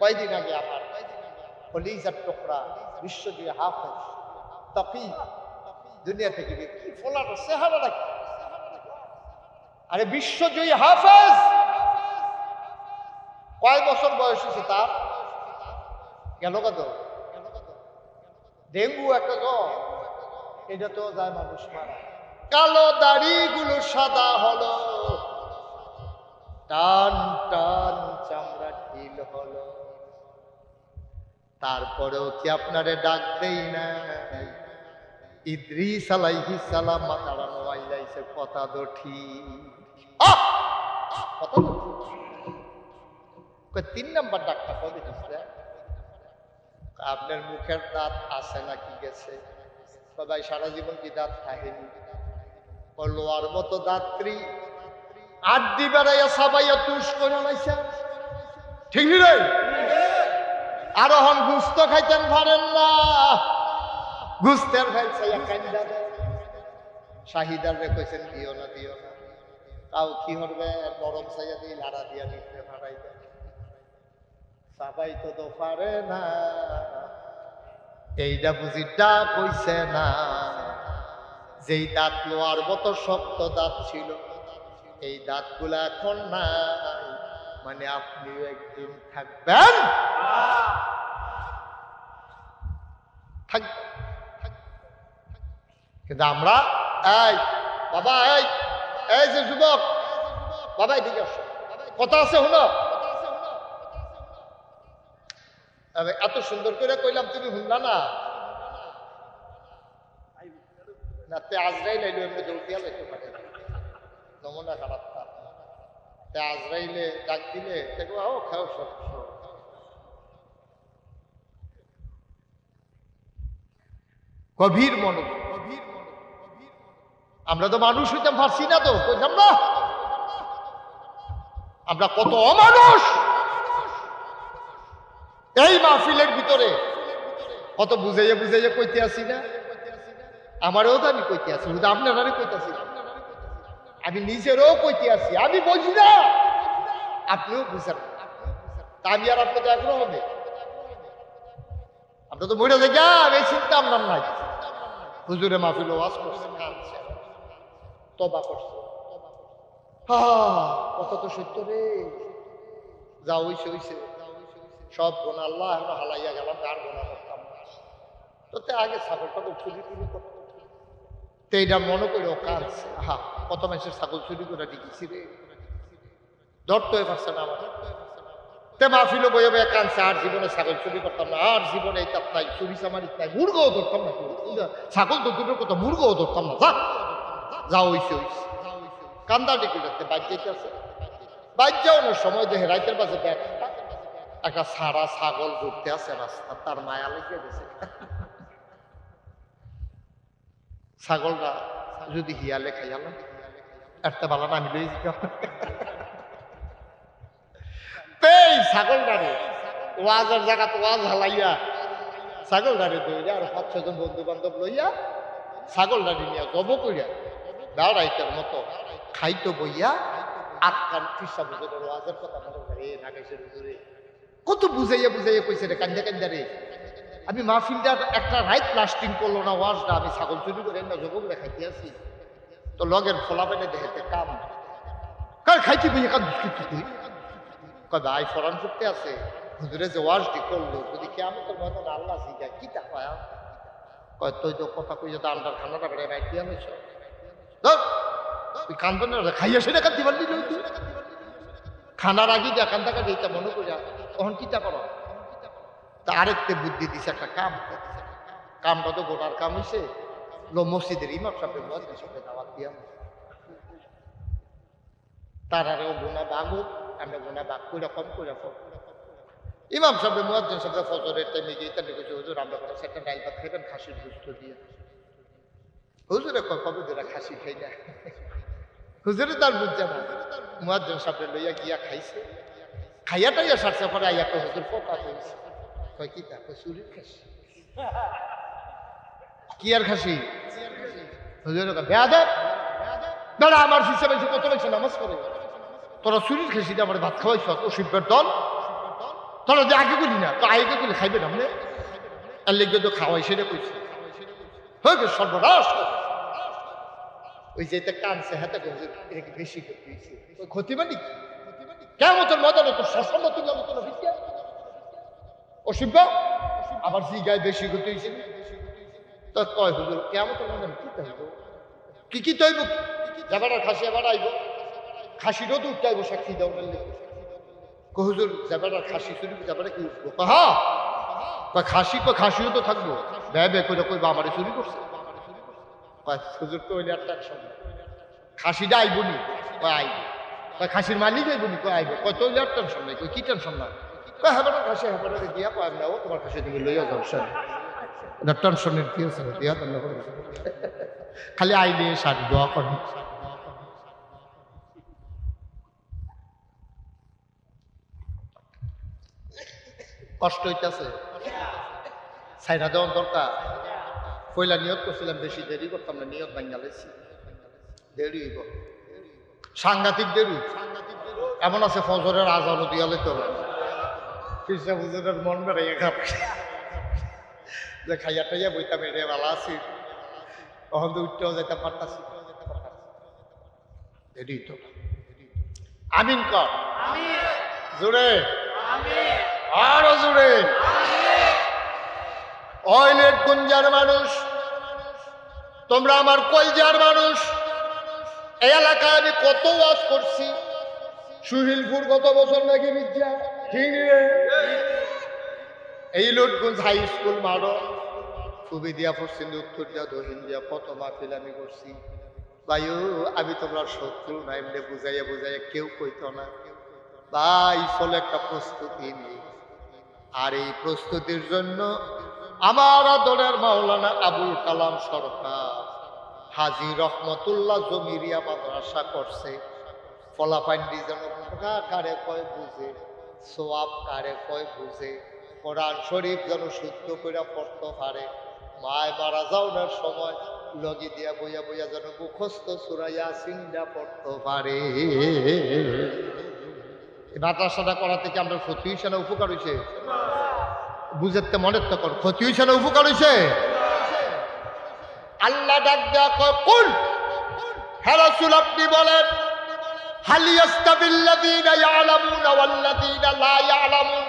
কয়দিন আগে আমার কলিজার টুকরা বিশ্বজয়ী হাফেজ তাকি দুনিয়া থেকে কি ফলার চেহারাটা কি, আরে বিশ্বজয়ী হাফেজ কয় বছর বয়স হয়েছে তার, গেল কত, ডেঙ্গু একটা জ্বর, এটা তো যায় মানুষ মারা। কালো দাড়িগুলো সাদা হলো, টান টান চামড়া ঢিল হলো, তারপরেও কি আপনারে ডাক দেই না? ইদ্রিস আলাইহিস সালাম মাতারানো আইলাইছে, কথা তো ঠিক, কথা তো ঠিক। 3 নাম্বার ডাক্তার কবে দিচ্ছে? আপনার মুখের দাঁত আছে নাকি গেছে? সবাই সারা জীবন কি দাঁত থাকেনি? লোয়ার মতো দাঁত্রী আড্ডি বেড়াইয়া সাবাইয়া তুষ করে লাইছে, ঠিক রে? আর হন গুস্ত খাইতেন পারেন না, গুস্তের ভাই চাইয়া কান্দা শাহিদার রে কইছেন দিও না দিও না, তাও কি হবে নরম চাইয়া দিয়ে লাড়া দিয়া দিতে ভাড়াই দেয়, সাবাই তো পারে না। এইটা বুঝি ডাক কইছে না, যেই দাঁত লোয়ার মতো শক্ত দাঁত ছিল, এই দাঁতগুলা এখন নাই, মানে আপনিও একদিন থাকবেন, কিন্তু আমরা এই বাবা এই যে যুবক বাবা এদিকে আসো, কথা আছে হুনো, এত সুন্দর করে কইলাম তুমি শুনলা না? না তে আজরাইল আইলো এমনি দৌড়িয়া লাইতে পারে, নমুনা খারাপ তে আজরাইলে ডাক দিলে দেখো আও খাও সব। গভীর মনোযোগ, আমরা তো মানুষ হইতে পারছি না, তো কইলাম না আমরা কত অমানুষ এই মাহফিলের ভিতরে, কত বুঝাইয়া বুঝাইয়া কইতে আসি না? আমারও তো আমি কইতে আসি, আপনারাও কইতেছি, আমি নিজেরও কইতে আসি, আমি বুঝি না আপনিও বুঝেন, তা আমি আর আপনাদের আগ্রহ হবে? আপনার তো বইটা দেখে এই চিন্তা আপনার নাই। হুজুরে মাহফিল ওয়াজ করছে, কাঁদছে, তবা করছে, কত তো সত্য রে, যা হইছে হইছে, সব গোনা আল্লাহ এখন হালাইয়া গেলাম, আর গোনা করতাম না, তো আগে ছাগল টাগল চুরি টুরি করতো, তো এইটা মনে করে ও কাঁদছে, কত মানুষের ছাগল চুরি করে দিয়েছি রে, ধরতে হয়ে পারছে না আমার, তে মাহফিলও বইয়ে বইয়ে কাঁদছে, আর জীবনে ছাগল চুরি করতাম না, আর জীবনে এই তাপ নাই, চুরি চামারি নাই, মুরগও ধরতাম না, ছাগল তো দূরের কথা মুরগও ধরতাম না, যা হইছে হইছে, কান্দা ডেকে যাচ্ছে, বাইক যেতে আছে, বাইক যাওয়ানোর সময় দেখে রাইতের বাজে একটা সারা ছাগল ঘুরতে আছে রাস্তা, তার মায়া লেগে গেছে, ছাগলটা যদি হিয়ালে খাইয়াল একটা বালা আমি লই ছাগলটারে ওয়াজের জায়গা তো ওয়াজ হালাইয়া ছাগলটারে ধইয়া আর 5-6 জন বন্ধু বান্ধব লইয়া ছাগলটারে নিয়ে জব কইরা দাঁড়াইতার মতো খাইতো বইয়া আটকান ফিসা বুঝে ওয়াজের কথা মনে করে না খাইছে হুজুরে, কত বুঝাইয়া বুঝাইয়া কইছে রে, কান্দা কান্দা রে, আমি মাহফিলটা একটা রাইট লাস্টিং করলো না ওয়াজটা, আমি ছাগল চুরি করে না জব করে খাইতে আসি, তো লগের ফলা পেলে দেখে কাম কার খাইতে বইয়া কান দুষ্কৃতি তুই কবে আই ফরান করতে আছে, হুজুরে যে ওয়াজটি করলো যদি কিয়ামতের ময়দানে আল্লাহ জিজ্ঞাসা কি তা পায়া কয় তুই তো কথা কইয়া তো আন্ডার খানাটা বেড়ে বাইক দিয়ে আনিস, তুই কান্দন খাইয়া সেটা কান্দি পারলি তুই, খানার আগে যা কান্দা কাঁদি এটা মনে করিয়া তখন কিতা করো, তা আরেকটা বুদ্ধি দিছে, একটা কামটা তো গোটার কাম হয়েছে, লো মসজিদের ইমাম সাহেবের মুয়াজ্জিন সাহেবের দাওয়াত দিয়া তার আরেও গোনা বাগুক, আমরা গোনা বাগ করে কম করে ইমাম সাহেবের মুয়াজ্জিন সাহেবের ফজরের টাইমে গিয়ে তার লিখেছে হুজুর আমরা কোনো সেটা ডাইল ভাত খাইবেন খাসির গুস্ত দিয়ে, হুজুরে কবে দিরা খাসি খাই না, হুজুরে তার বুঝছে না, মুয়াজ্জিন সাহেবের লইয়া গিয়া খাইছে, খাইয়াটাইয়া সারছে পরে আইয়া কয় হুজুর পোকা হয়েছে, কয় কি তা কয় চুরির খাসি, কি আর খাসি, হুজুরে বেয়াদব দাঁড়া আমার হিসাবে কত বেশি নামাজ পড়ে, তোরা চুরির খাসি দিয়ে আমার ভাত খাওয়াইছ, অসিবের দল তোরা যে আগে করি না তো আগে করলে খাইবে না মানে আর লেগে তো খাওয়াই সেটা কইছে হয়ে গেছে সর্বনাশ। ওই যে কানছে হাতে এটাকে বেশি করতে ওই ক্ষতি মানে কি কেমন তোর মজা নেই তোর সসম্ম তুমি আলোচনা ভিত্তি অসিব্য আবার জিগায় বেশি করতে হয়েছে তো কয় হুজুর কেমন তোর মজা কি তাইব কি তৈব যাবার খাসি আবার আইব খাসিরও তো উঠতে আইব সাক্ষী দাও না হুজুর যাবার খাসি চুরি যাবার কি উঠবো হ্যাঁ খাসিও তো থাকবো ব্যয় করে কইবা আমারে চুরি করছে হুজুর কইলে আর টেনশন খাসিটা আইবনি কয় আইব কয় খাসির মালিক আইবনি কয় আইব কয় তৈলে আর টেনশন নাই কই কি টেনশন না কয় হ্যাঁ খাসি হ্যাঁ দিয়া কয় না ও তোমার খাসি তুমি লইয়া যাও স্যার এটা টেনশনের কি আছে দিয়া তোমরা খালি আইলে সার দোয়া করেন কষ্ট হইতেছে সাইরা দেওয়ার দরকার পয়লা নিয়ত করছিলাম বেশি দেরি করতাম না নিয়ত বাঙ্গালেছি দেরি হইব সাংঘাতিক দেরি এমন আছে ফজরের আজানও দিয়ালে তো কৃষ্ণ হুজুরের মন বেড়াইয়া খাবে যে খাইয়া টাইয়া বইতাম এড়ে ভালো আছি তখন তো উঠতেও যেতাম পারতাছি দেরি তো আমিন কর জোরে আরো জোরে অয়লেট গুঞ্জার মানুষ তোমরা আমার কলজার মানুষ এই এলাকায় আমি কত ওয়াজ করছি সুহিলপুর কত বছর নাকি বিদ্যা ঠিক এই লোটগঞ্জ হাই স্কুল মারো খুবই দিয়া পড়ছেন উত্তর দিয়া দক্ষিণ দিয়া কত মাহফিল আমি করছি ভাইও আমি তোমরা শত্রু না এমনি বুঝাইয়া বুঝাইয়া কেউ কইতো না ভাই চলে একটা প্রস্তুতি নেই আর এই প্রস্তুতির জন্য আমার আদরের মাওলানা আবুল কালাম সরকার হাজী রহমতুল্লাহ জমিরিয়া মাদ্রাসা করছে ফলাফান্ডি যেন কারে কয় বুঝে সোয়াব কারে কয় বুঝে কোরআন শরীফ যেন শুদ্ধ করে পড়তে পারে মায় মারা যাওয়ার সময় লগি দিয়া বইয়া বইয়া যেন মুখস্থ সূরা ইয়াসিনটা পড়তে পারে। এই মাদ্রাসাটা করা থেকে আমরা ক্ষতি হয়েছে না উপকার হয়েছে বুঝতে মনের তো কর ক্ষতি হয়েছে না উপকার হয়েছে আল্লাহ ডাক দেয়া কয় কুল হে রাসূল আপনি বলেন হাল ইয়াস্তাবিল্লাযীনা ইয়ালামুনা ওয়াল্লাযীনা লা ইয়ালামুন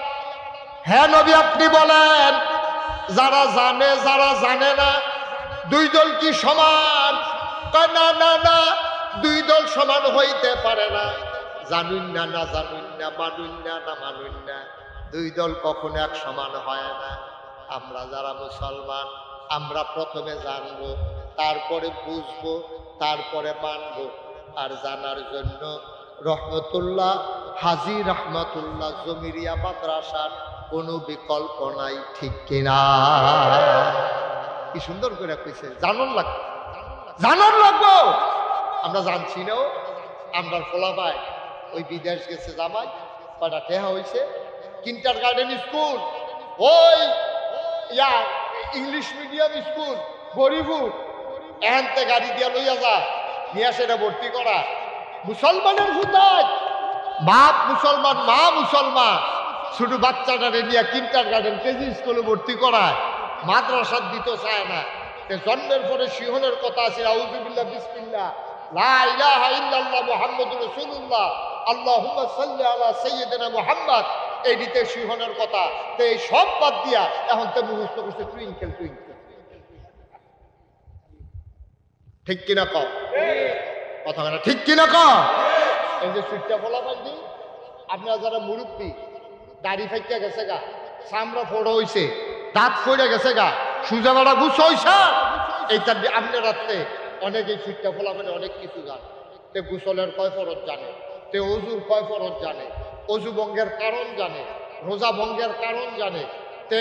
হে নবী আপনি বলেন যারা জানে যারা জানে না দুই দল কি সমান কয় না না না দুই দল সমান হইতে পারে না জানুন না না জানুন না মানুন না না মানুন না দুই দল কখনো এক সমান হয় না আমরা যারা মুসলমান আমরা প্রথমে জানবো তারপরে বুঝবো তারপরে মানবো আর জানার জন্য রহমতুল্লাহ হাজী রহমতুল্লাহ জমিরিয়া মাদ্রাসার কোনো বিকল্প নাই ঠিক কিনা কি সুন্দর করে কইছে জানার লাগবো আমরা জানছি না আমরা ফলাফাই ওই বিদেশ গেছে জামাই কটা টেহা হয়েছে কিন্ডারগার্টেন স্কুল ওই ইংলিশ মিডিয়াম স্কুল গরিবুর এখানতে গাড়ি দিয়া লইয়া যা নিয়ে সেটা ভর্তি করা মুসলমানের হুতাজ বাপ মুসলমান মা মুসলমান ছোট বাচ্চাটারে নিয়ে কিন্ডারগার্টেন কেজি স্কুলে ভর্তি করায় মাদ্রাসা দিতে চায় না জন্মের পরে সিংহনের কথা আছে আউযুবিল্লাহ বিসমিল্লাহ লা ইলাহা ইল্লাল্লাহ মুহাম্মাদুর রাসূলুল্লাহ আল্লাহুম্মা সাল্লি আলা সাইয়্যিদিনা মুহাম্মদ এই দিতে সিংহনের কথা তো এই সব বাদ দিয়া এখন তো মুখস্থ করছে টুইঙ্কেল টুইঙ্কেল ঠিক কিনা কও কথা না ঠিক কিনা কও এই যে সুইটটা বলা পাইছি আপনারা যারা মুরব্বী দাড়ি ফাইটা গেছে গা চামড়া ফোড়া হইছে দাঁত ফোড়া গেছে গা সুজাবাড়া গুছ হইছে এইটা আপনার রাত্রে অনেকে সুইটটা ফোলা মানে অনেক কিছু জানে তে গোসলের কয় ফরজ জানে তে অজুর কয় ফরজ জানে অজু ভঙ্গের কারণ জানে রোজা ভঙ্গের কারণ জানে তে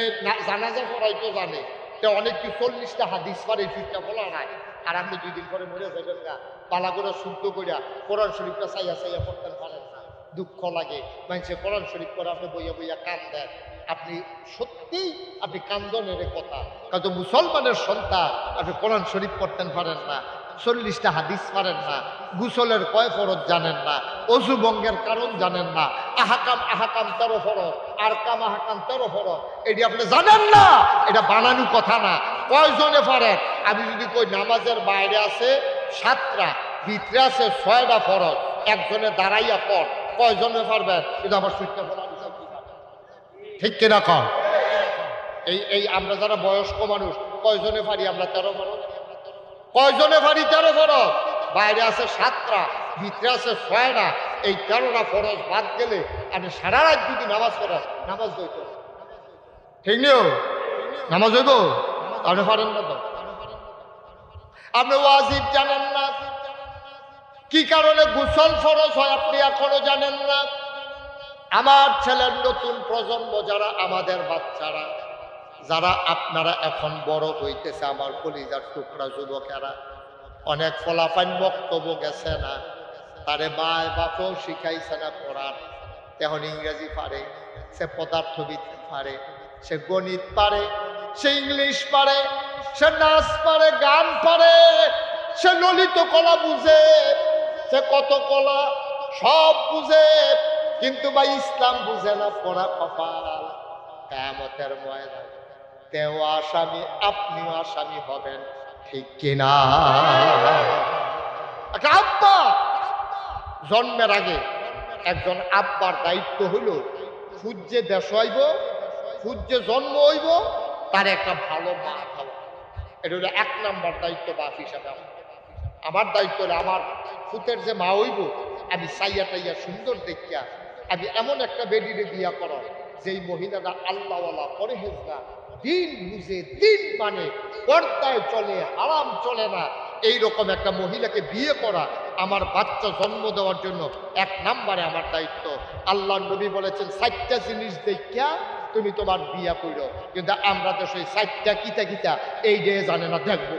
জানাজা পড়াইতো জানে তে অনেক কি 40টা হাদিস পারে সুইটটা ফোলা নাই আর আপনি 2 দিন পরে মরে যাবেন না পালা করে শুদ্ধ করিয়া কোরআন শরীফটা চাইয়া চাইয়া পড়তেন পারেন না দুঃখ লাগে মানুষে কোরআন শরীফ করে আপনি বইয়া বইয়া কান দেন আপনি সত্যিই আপনি কান্দনের কথা কারণ মুসলমানের সন্তান আপনি কোরআন শরীফ পড়তেন পারেন না 40টা হাদিস পারেন না, গোসলের কয় ফরজ জানেন না, অজু ভঙ্গের কারণ জানেন না, আহকাম 13 ফরজ, আরকাম আহকাম 13 ফরজ, এটি আপনি জানেন না। এটা বানানো কথা না। কয়জনে পারেন? আমি যদি কই নামাজের বাইরে আছে 7টা, ভিতরে আছে 6টা ফরজ, একজনে দাঁড়াইয়া পড়, কয়জনে পারবেন? কিন্তু আমার সুইটটা ফলা ঠিক কিনা কম? এই আমরা যারা বয়স্ক মানুষ কয়জনে পারি? আমরা 13 ফরজ। কয়জনে পারি 13 ফরজ? বাইরে আছে 7টা, ভিতরে আছে 6টা, এই 13টা ফরজ বাদ গেলে আপনি সারা রাত যদি নামাজ পড়েন, নামাজ হইত ঠিক নেই? নামাজ হইব? আপনি পারেন না তো। আপনি ওয়াজিব জানেন না, কি কারণে গোসল ফরজ হয় আপনি এখনো জানেন না। আমার ছেলের নতুন প্রজন্ম যারা, আমাদের বাচ্চারা যারা, আপনারা এখন বড় হইতেছে, আমার কলিজার টুকরা যুবকেরা, অনেক ফলাফাইন বক্তব্য গেছে না, তারে মায় বাপও শিখাইছে না কোরআন। এখন ইংরেজি পারে, সে পদার্থবিদ পারে, সে গণিত পারে, সে ইংলিশ পারে, সে নাচ পারে, গান পারে, সে ললিত কলা বুঝে, সে কত কলা সব বুঝে, কিন্তু ভাই ইসলাম বুঝে না। পড়া কপাল, কিয়ামতের ময়দানে তেও আসামি, আপনিও আসামি হবেন, ঠিক কিনা? একটা আব্বা জন্মের আগে একজন আব্বার দায়িত্ব হইল সূর্যে দেশ হইব, সূর্যে জন্ম হইব, তার একটা ভালো মা খাওয়া। এটা হলো 1 নাম্বার দায়িত্ব বাপ হিসাবে। আমার দায়িত্ব হলো আমার ফুতের যে মা হইব, আমি চাইয়া টাইয়া সুন্দর দেখিয়া আমি এমন একটা বেডিরে বিয়া করা, যেই মহিলারা আল্লাহওয়ালা, পরহেজগার, দিন বুঝে, দিন মানে, পর্দায় চলে, আরাম চলে না, এইরকম একটা মহিলাকে বিয়ে করা আমার বাচ্চা জন্ম দেওয়ার জন্য 1 নাম্বারে আমার দায়িত্ব। আল্লাহ নবী বলেছেন 4টা জিনিস দেখিয়া তুমি তোমার বিয়া করো, কিন্তু আমরা তো সেই 4টা কিতা কিতা এই যে জানে না, দেখবো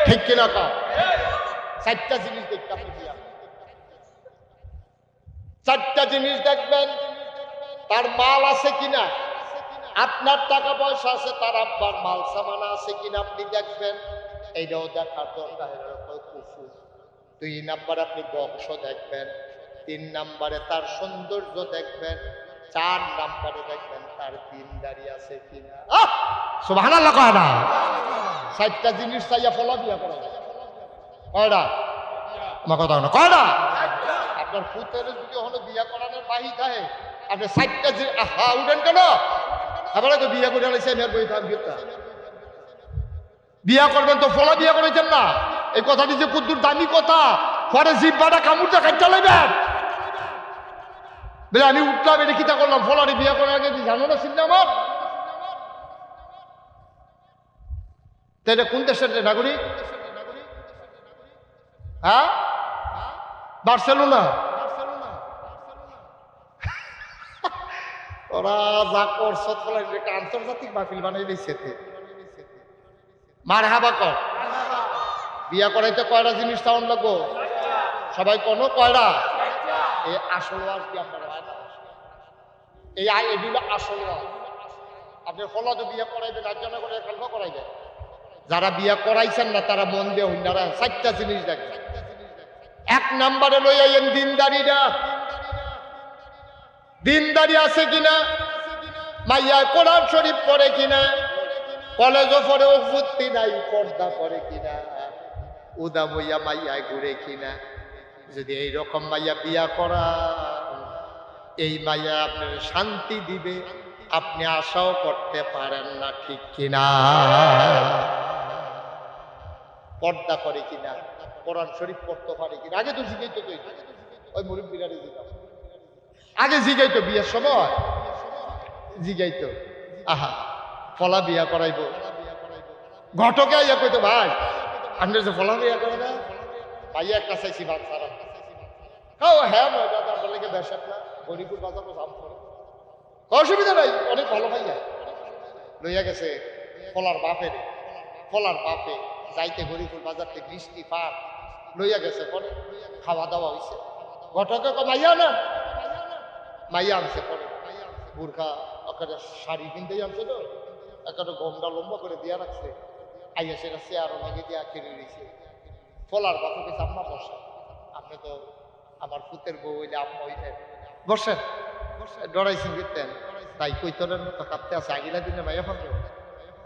ঠিক কিনা কা? 4টা জিনিস দেখতে আপনি বিয়া, 4টা জিনিস দেখবেন। তার মাল আছে কিনা, আপনার টাকা পয়সা আছে, তার আব্বার মাল সামানা আছে কিনা আপনি দেখবেন, এইটাও দেখার দরকার। 2 নাম্বারে আপনি বংশ দেখবেন, 3 নাম্বারে তার সৌন্দর্য দেখবেন, 4 নাম্বারে দেখবেন তার দিনদারি আছে কিনা। সুবহানাল্লাহ কয় না? 4টা জিনিস চাইয়া ফলা বিয়া করা যায়। কয়টা? আমার কথা না, কয়টা? আপনার পুতের যদি হলো বিয়া করানোর বাহি থাকে, আপনি 4টা জিনিস, আহা উঠেন কেন? আপনারা তো বিয়া করে আলাইছে, মেয়ের বই থাকবে, বিয়া করবেন তো ফলা বিয়া করেছেন না। এই কথাটি যে কুদ্দুর দামি কথা, পরে জিব্বাটা কামড়টা কাটতে লাগবেন। বলে আমি উঠলাম, এটা কিতা করলাম, ফলারে বিয়া করার আগে জানো না চিন্তা আমার? তাই এটা কোন দেশের নাগরিক? হ্যাঁ, বার্সেলোনা। ওরা যা করছে, একটা আন্তর্জাতিক মাহফিল বানাই দিয়েছে। মার হাবা কর। বিয়া করাইতে কয়টা জিনিস টাউন লাগবো? সবাই কোনো কয়টা? এই আসল আর কি আপনারা এই এগুলো আসল। আপনি ফলা তো বিয়া করাইবেন, একজনে করে খালফা করাইবেন। যারা বিয়া করাইছেন না তারা মন দিয়ে হইনারা 4টা জিনিস দেখবেন। 1 নাম্বারে লই আইয়েন দিনদারিটা, দিনদারি আছে কিনা, মাইয়া কোরআন শরীফ পড়ে কিনা, কলেজও পড়ে উফুত্তি নাই, পর্দা করে কিনা, উদা বইয়া মাইয়া ঘুরে কিনা। যদি এইরকম মাইয়া বিয়া করা, এই মাইয়া আপনার শান্তি দিবে আপনি আশাও করতে পারেন না, ঠিক কিনা? পর্দা করে কিনা, কোরআন শরীফ পড়তে পারে কিনা, আগে তো জিজ্ঞাইতো। ওই মুরব্বীরারে জিজ্ঞাসা, আগে জিগাইতো, বিয়ের সময় জিগাইতো। আহা ফলা বিয়া করাইবো, ঘটকে ইয়া কইতো ভাই আপনার যে ফলা বিয়া করে না, ভাইয়া একটা চাইছি ভাত সারা। হ্যাঁ আপনার লেগে বেসাত না, হরিপুর বাজার দাম করে, অসুবিধা নাই, অনেক ভালো ভাইয়া। লইয়া গেছে ফলার বাপে, ফলার বাপে যাইতে হরিপুর বাজার থেকে মিষ্টি পান লইয়া গেছে, পরে খাওয়া দাওয়া হয়েছে। ঘটকে মাইয়া না, মাইয়া আনছে, পরে বুর্খা একটা শাড়ি কিনতেই আনছে, তো একটা গমটা লম্বা করে দিয়া রাখছে, আইয়া সেটা চেয়ারও নাকি দিয়া কিনে নিয়েছে। ফলার বাপু গেছে আম্মা বসেন, আপনি তো আমার পুতের বউ হইলে আম্মা হইলেন, বসেন। ডরাইছেন দিতেন তাই কৈতরের মতো কাঁপতে আছে। আগিলা দিনে মাইয়া ফন্দ,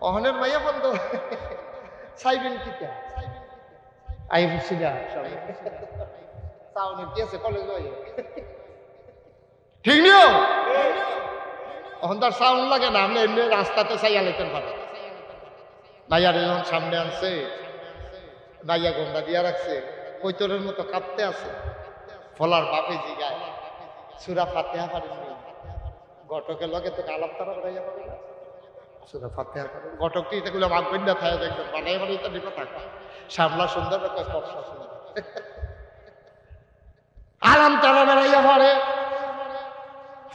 অহনের মাইয়া ফন্দ চাইবেন কিতা আই বুঝছি না চাউনের কি আছে কলেজ ঠিক নিও। এখন তার সাউন্ড লাগে না, আপনি এমনি রাস্তাতে চাইয়া লেতেন পারেন। নাইয়ার যখন সামনে আনছে, নাইয়া গন্ডা দিয়া রাখছে, কৈতরের মতো কাঁপতে আছে। ফলার বাপে জিগায় সূরা ফাতিহা পারেননি, ঘটকের লগে তো আলাপ তারা বানাইয়া পারে না, সূরা ফাতিহা পারেন। ঘটকটি এটা গুলো মাগবেন থাকে দেখবেন বানাই বানাই তো নিপা থাকা সামলা সুন্দর কষ্ট সুন্দর আলাম তারা বেড়াইয়া পড়ে।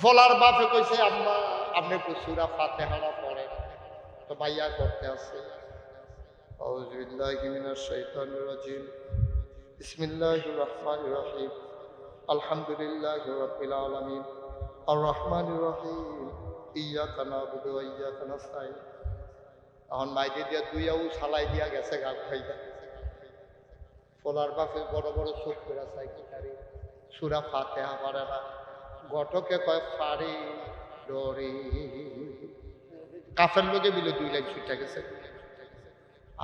ফলার বাপে কইছে আম্মা আপনি একটু সূরা ফাতিহাটা পড়েন। তো ভাইয়া করতে আছে আউযু বিল্লাহি মিনাশ শাইতানির রাজিম বিসমিল্লাহির রহমানির রহিম আলহামদুলিল্লাহি রাব্বিল আলামিন আর রহমানির রহিম ইয়াকা নাবুদু ওয়া ইয়াকা নাস্তাইন। এখন মাইদে দিয়া দুইয়াও সালাই দিয়া গেছে গাছ খাইয়া। ফলার বাপে বড় বড় চোখ করে চাই সূরা ফাতিহা পড়ে না। ঘটকে কয় পারি ডরে কাফের লোকে বিলে 2 লাইন ছুটে গেছে।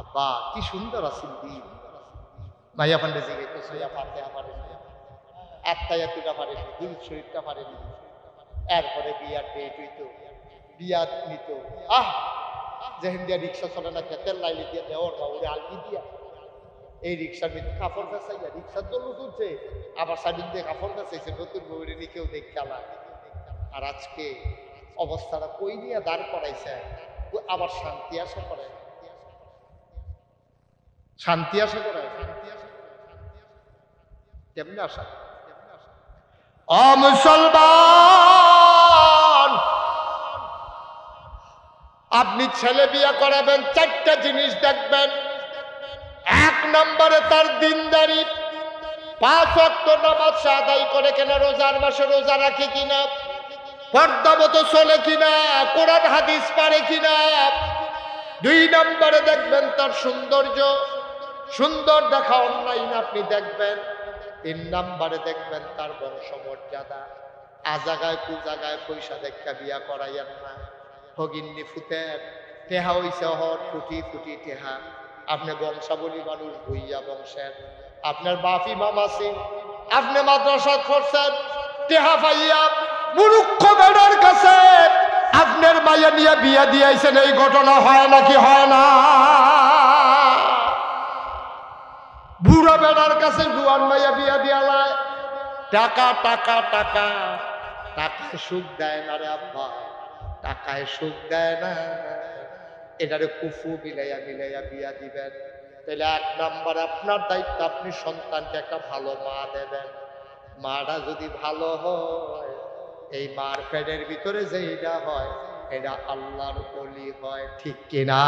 আব্বা কি সুন্দর আছিল দিন। ভাইয়া পান্ডে জিজ্ঞেস সূরা ফাতিহা পারে না, আত্মায়াতুটা পারে না, দুরূদ শরীফটা পারে না। এরপরে বিয়ার ডেট হইতো, বিয়া নিত। যেহেন দিয়া রিক্সা চলে না, তেল লাইলে দিয়া দেওয়ার বা ওরে আলগি দিয়া এই রিক্সার ভিতরে কাপড় বেচাইয়া রিক্সার দল তুলছে, আবার সাইডিন দিয়ে কাপড় বেচাইছে, নতুন বউরে নিয়ে কেউ দেখ খেলা। আর আজকে অবস্থাটা কই নিয়ে দাঁড় করাইছে, আবার শান্তি আশা করে, শান্তি আশা করে কেমনি আশা। মুসলমান আপনি ছেলে বিয়ে করাবেন, 4টা জিনিস দেখবেন। 1 নম্বরে তার দিনদারি, 5 ওয়াক্ত নামাজ আদায় করে কিনা, রোজার মাসে রোজা রাখে কিনা, পর্দা মতো চলে কিনা, কোরআন হাদিস পারে কিনা। 2 নম্বরে দেখবেন তার সৌন্দর্য, সুন্দর দেখা অন্যায় না আপনি দেখবেন। 3 নম্বরে দেখবেন তার বংশমর্যাদা। আজাগায় কু জায়গায় পয়সা দেখা বিয়া করাইয়েন না। হগিন্নি ফুতের টেহা হইছে হর কোটি কোটি টেহা, আপনি বংশাবলী মানুষ ভুইয়া বংশের, আপনার বাপ ইমাম আছে, আপনি মাদ্রাসা করছেন, টেহা পাইয়া মূর্খ বেড়ার কাছে আপনার মাইয়া নিয়ে বিয়া দিয়েছেন। এই ঘটনা হয় নাকি হয় না? বুড়া বেড়ার কাছে জুয়ান মাইয়া বিয়া দিয়ালায়। টাকা টাকা টাকা, টাকায় সুখ দেয় না রে আব্বা, টাকায় সুখ দেয় না। এটারে কুফু মিলাইয়া মিলাইয়া বিয়া দিবেন। তাহলে 1 নম্বর আপনার দায়িত্ব, আপনি সন্তানকে একটা ভালো মা দেবেন। মাটা যদি ভালো হয়, এই মার পেটের ভিতরে যেটা হয় এটা আল্লাহর ওলি হয়, ঠিক কিনা?